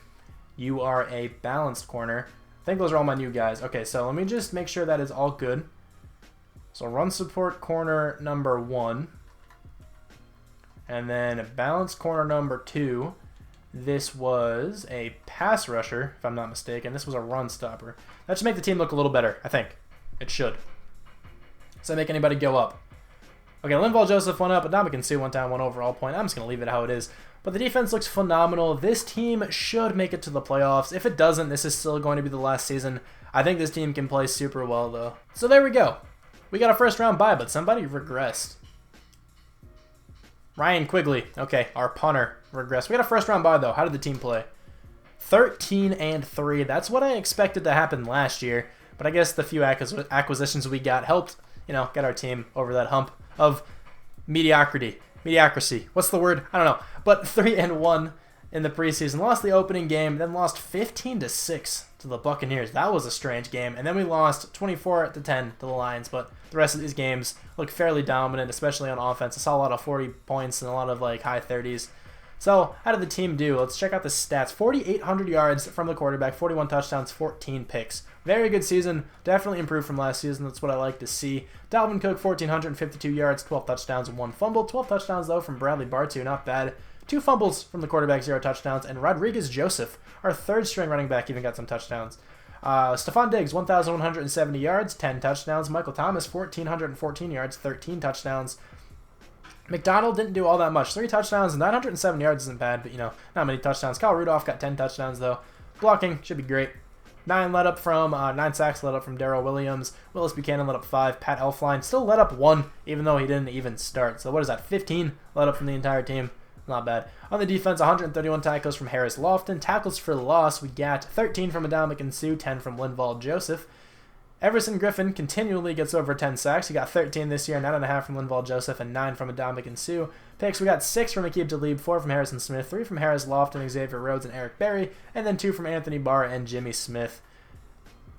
You are a balanced corner. I think those are all my new guys. Okay, so let me just make sure that is all good. So run support corner number 1. And then balanced corner number 2. This was a pass rusher, if I'm not mistaken. This was a run stopper. That should make the team look a little better, I think. It should. Does that make anybody go up? Okay, Linval Joseph went up, but Ndamukong Suh went down 1 overall point. I'm just going to leave it how it is. But the defense looks phenomenal. This team should make it to the playoffs. If it doesn't, this is still going to be the last season. I think this team can play super well, though. So there we go. We got a first-round bye, but somebody regressed. Ryan Quigley. Okay, our punter regressed. We got a first-round bye, though. How did the team play? 13-3. That's what I expected to happen last year. But I guess the few acquisitions we got helped, you know, get our team over that hump of mediocrity. Mediocrity. What's the word? I don't know. But 3-1 in the preseason. Lost the opening game, then lost 15-6 to the Buccaneers. That was a strange game. And then we lost 24-10 to the Lions. But the rest of these games look fairly dominant, especially on offense. I saw a lot of 40 points and a lot of like high 30s. So how did the team do? Let's check out the stats. 4,800 yards from the quarterback, 41 touchdowns, 14 picks. Very good season. Definitely improved from last season. That's what I like to see. Dalvin Cook, 1,452 yards, 12 touchdowns, and 1 fumble. 12 touchdowns, though, from Bradley Bartu. Not bad. 2 fumbles from the quarterback, 0 touchdowns. And Rodriguez Joseph, our third-string running back, even got some touchdowns. Stephon Diggs, 1,170 yards, 10 touchdowns. Michael Thomas, 1,414 yards, 13 touchdowns. McDonald didn't do all that much. 3 touchdowns, 907 yards isn't bad, but, not many touchdowns. Kyle Rudolph got 10 touchdowns, though. Blocking should be great. 9 sacks let up from Darrell Williams. Willis Buchanan let up 5. Pat Elflein still let up 1, even though he didn't even start. So what is that, 15 let up from the entire team? Not bad. On the defense, 131 tackles from Harris Lofton. Tackles for loss, we got 13 from Adama Sue, 10 from Linval Joseph. Everson Griffin continually gets over 10 sacks. He got 13 this year, 9.5 from Linval Joseph, and 9 from Adama Sue. Picks, we got 6 from Aqib Talib, 4 from Harrison Smith, 3 from Harris Lofton, Xavier Rhodes, and Eric Berry, and then 2 from Anthony Barr and Jimmy Smith.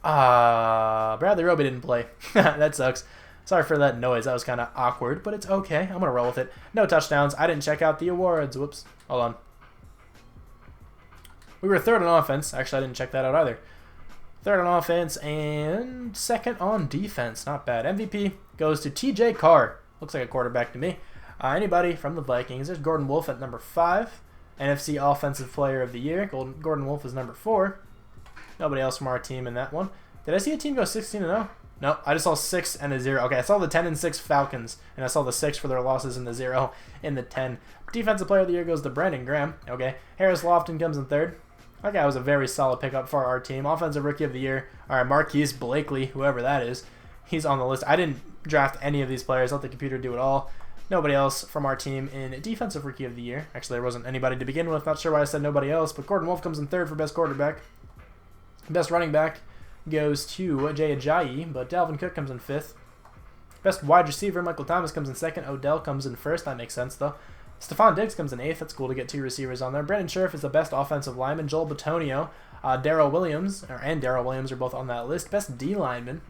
Bradley Roby didn't play. That sucks. Sorry for that noise. That was kind of awkward, but it's okay. I'm going to roll with it. No touchdowns. I didn't check out the awards. Whoops. Hold on. We were 3rd on offense. Actually, I didn't check that out either. 3rd on offense and 2nd on defense. Not bad. MVP goes to TJ Carr. Looks like a quarterback to me. Anybody from the Vikings? There's Gordon Wolf at number 5. NFC Offensive Player of the Year. Gordon Wolf is number 4. Nobody else from our team in that one. Did I see a team go 16-0? No, I just saw 6 and a 0. Okay, I saw the 10-6 Falcons, and I saw the 6 for their losses and the 0 in the 10. Defensive Player of the Year goes to Brandon Graham. Okay, Harris Lofton comes in 3rd. That guy was a very solid pickup for our team. Offensive Rookie of the Year, all right, Marquise Blakely, whoever that is, he's on the list. I didn't draft any of these players. Let the computer do it all. Nobody else from our team in Defensive Rookie of the Year. Actually, there wasn't anybody to begin with. Not sure why I said nobody else, but Gordon Wolf comes in 3rd for Best Quarterback. Best Running Back goes to Jay Ajayi, but Dalvin Cook comes in 5th. Best Wide Receiver, Michael Thomas comes in 2nd. Odell comes in 1st. That makes sense, though. Stephon Diggs comes in 8th. That's cool to get 2 receivers on there. Brandon Scherf is the best offensive lineman. Joel Bitonio, Darrell Williams are both on that list. Best D lineman,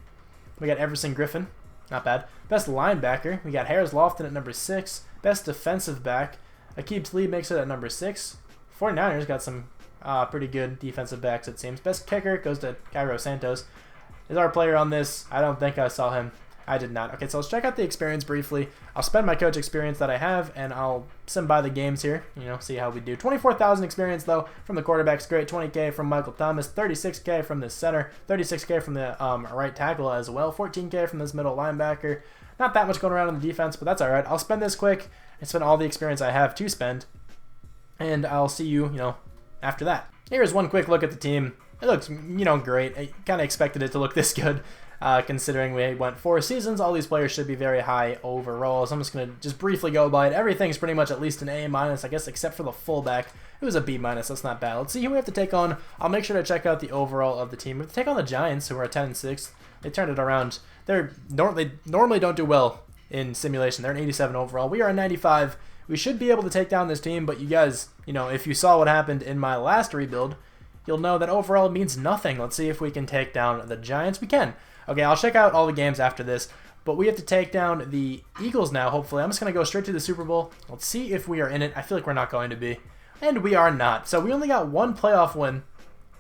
we got Everson Griffin. Not bad. Best linebacker, we got Harris Lofton at number 6. Best defensive back, Aqib Talib makes it at number 6. 49ers got some pretty good defensive backs, it seems. Best kicker goes to Cairo Santos. Is our player on this? I don't think I saw him. I did not. Okay, so let's check out the experience briefly. I'll spend my coach experience that I have, and I'll sim by the games here, see how we do. 24,000 experience, though, from the quarterbacks. Great. 20K from Michael Thomas. 36K from the center. 36K from the right tackle as well. 14K from this middle linebacker. Not that much going around on the defense, but that's all right. I'll spend this quick and spend all the experience I have to spend, and I'll see you, after that. Here's one quick look at the team. It looks, great. I kind of expected it to look this good. Considering we went 4 seasons, all these players should be very high overall. So I'm just going to briefly go by it. Everything's pretty much at least an A-, I guess, except for the fullback. It was a B-. That's not bad. Let's see who we have to take on. I'll make sure to check out the overall of the team. We have to take on the Giants, who are 10-6. They turned it around. They normally don't do well in simulation. They're an 87 overall. We are a 95. We should be able to take down this team, but you guys, if you saw what happened in my last rebuild, you'll know that overall means nothing. Let's see if we can take down the Giants. We can. Okay, I'll check out all the games after this, but we have to take down the Eagles now, hopefully. I'm just going to go straight to the Super Bowl. Let's see if we are in it. I feel like we're not going to be, and we are not. So we only got 1 playoff win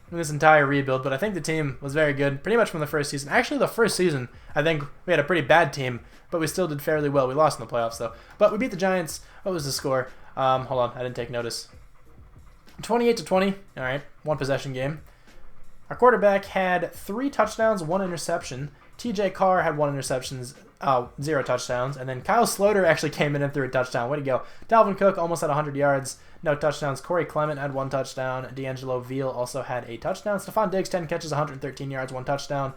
in this entire rebuild, but I think the team was very good, pretty much from the first season. Actually, the first season, I think we had a pretty bad team, but we still did fairly well. We lost in the playoffs, though. But we beat the Giants. What was the score? Hold on, I didn't take notice. 28-20. All right, 1 possession game. Our quarterback had 3 touchdowns, 1 interception. TJ Carr had 1 interception, 0 touchdowns. And then Kyle Sloter actually came in and threw a touchdown. Way to go. Dalvin Cook almost had 100 yards, no touchdowns. Corey Clement had 1 touchdown. D'Angelo Veal also had a touchdown. Stephon Diggs, 10 catches, 113 yards, 1 touchdown.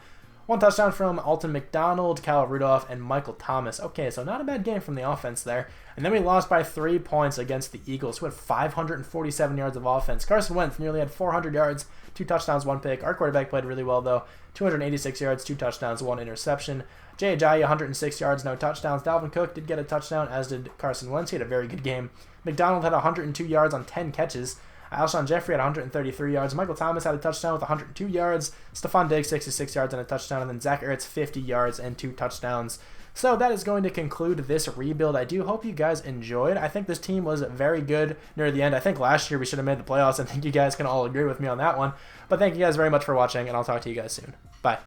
1 touchdown from Alton McDonald, Kyle Rudolph, and Michael Thomas. Okay, so not a bad game from the offense there. And then we lost by 3 points against the Eagles, who had 547 yards of offense. Carson Wentz nearly had 400 yards, 2 touchdowns, 1 pick. Our quarterback played really well, though. 286 yards, 2 touchdowns, 1 interception. Jay Ajayi, 106 yards, no touchdowns. Dalvin Cook did get a touchdown, as did Carson Wentz. He had a very good game. McDonald had 102 yards on 10 catches. Alshon Jeffrey had 133 yards. Michael Thomas had a touchdown with 102 yards. Stephon Diggs, 66 yards and a touchdown. And then Zach Ertz, 50 yards and 2 touchdowns. So that is going to conclude this rebuild. I do hope you guys enjoyed. I think this team was very good near the end. I think last year we should have made the playoffs. I think you guys can all agree with me on that one. But thank you guys very much for watching, and I'll talk to you guys soon. Bye.